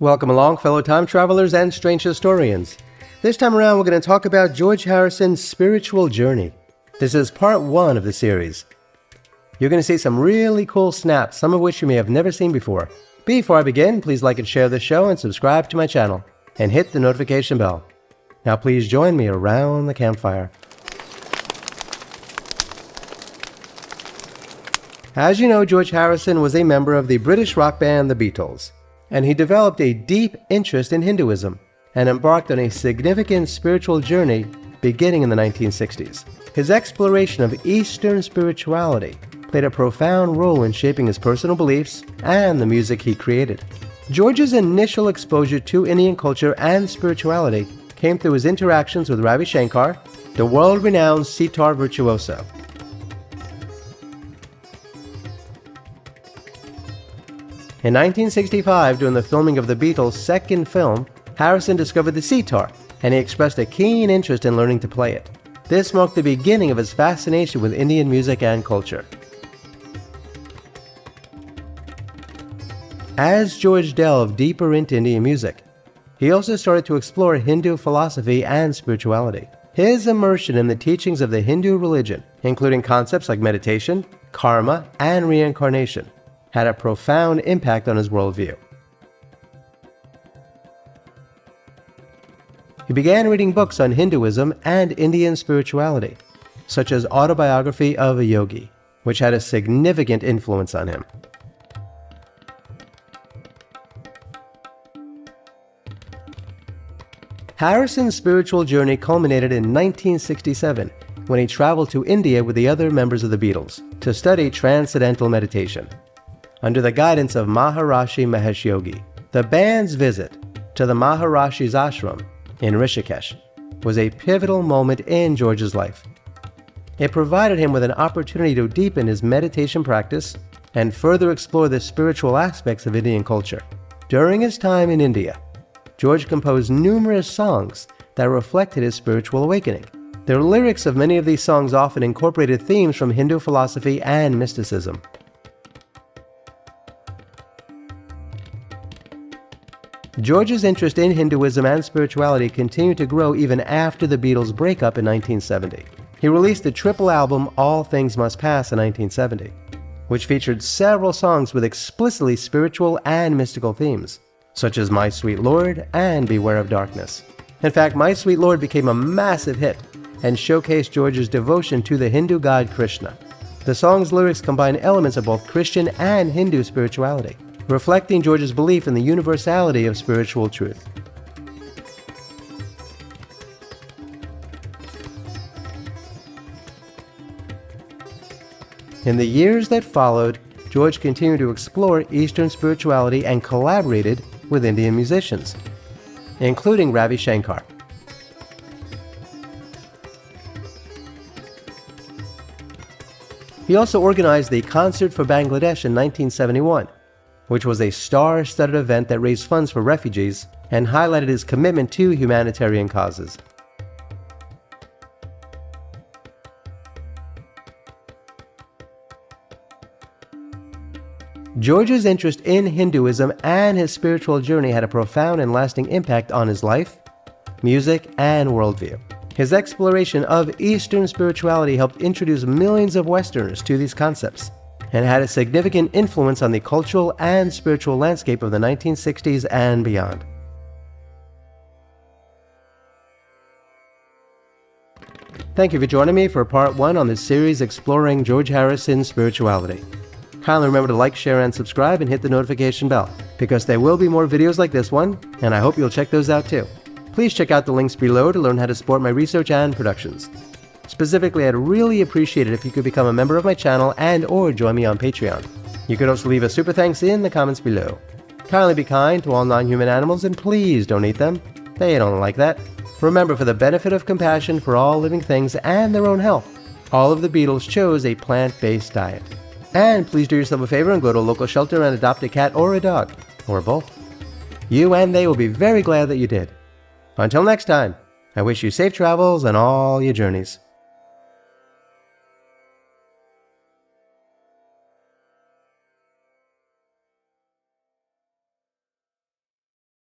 Welcome along, fellow time travelers and strange historians. This time around, we're going to talk about George Harrison's spiritual journey. This is part 1 of the series. You're going to see some really cool snaps, some of which you may have never seen before. Before I begin, please like and share the show and subscribe to my channel, and hit the notification bell. Now please join me around the campfire. As you know, George Harrison was a member of the British rock band The Beatles, and he developed a deep interest in Hinduism and embarked on a significant spiritual journey beginning in the 1960s. His exploration of Eastern spirituality played a profound role in shaping his personal beliefs and the music he created. George's initial exposure to Indian culture and spirituality came through his interactions with Ravi Shankar, the world-renowned sitar virtuoso. In 1965, during the filming of the Beatles' second film, Harrison discovered the sitar, and he expressed a keen interest in learning to play it. This marked the beginning of his fascination with Indian music and culture. As George delved deeper into Indian music, he also started to explore Hindu philosophy and spirituality. His immersion in the teachings of the Hindu religion, including concepts like meditation, karma, and reincarnation, had a profound impact on his worldview. He began reading books on Hinduism and Indian spirituality, such as Autobiography of a Yogi, which had a significant influence on him. Harrison's spiritual journey culminated in 1967 when he traveled to India with the other members of the Beatles to study transcendental meditation. Under the guidance of Maharishi Mahesh Yogi, the band's visit to the Maharishi's ashram in Rishikesh was a pivotal moment in George's life. It provided him with an opportunity to deepen his meditation practice and further explore the spiritual aspects of Indian culture. During his time in India, George composed numerous songs that reflected his spiritual awakening. The lyrics of many of these songs often incorporated themes from Hindu philosophy and mysticism. George's interest in Hinduism and spirituality continued to grow even after the Beatles' breakup in 1970. He released the triple album All Things Must Pass in 1970, which featured several songs with explicitly spiritual and mystical themes, such as My Sweet Lord and Beware of Darkness. In fact, My Sweet Lord became a massive hit and showcased George's devotion to the Hindu god Krishna. The song's lyrics combine elements of both Christian and Hindu spirituality, reflecting George's belief in the universality of spiritual truth. In the years that followed, George continued to explore Eastern spirituality and collaborated with Indian musicians, including Ravi Shankar. He also organized the Concert for Bangladesh in 1971, which was a star-studded event that raised funds for refugees and highlighted his commitment to humanitarian causes. George's interest in Hinduism and his spiritual journey had a profound and lasting impact on his life, music, and worldview. His exploration of Eastern spirituality helped introduce millions of Westerners to these concepts, and had a significant influence on the cultural and spiritual landscape of the 1960s and beyond. Thank you for joining me for part 1 on this series exploring George Harrison's spirituality. Kindly remember to like, share, and subscribe, and hit the notification bell, because there will be more videos like this one, and I hope you'll check those out too. Please check out the links below to learn how to support my research and productions. Specifically, I'd really appreciate it if you could become a member of my channel and/or join me on Patreon. You could also leave a super thanks in the comments below. Kindly be kind to all non-human animals and please don't eat them. They don't like that. Remember, for the benefit of compassion for all living things and their own health, all of the Beatles chose a plant-based diet. And please do yourself a favor and go to a local shelter and adopt a cat or a dog, or both. You and they will be very glad that you did. Until next time, I wish you safe travels on all your journeys.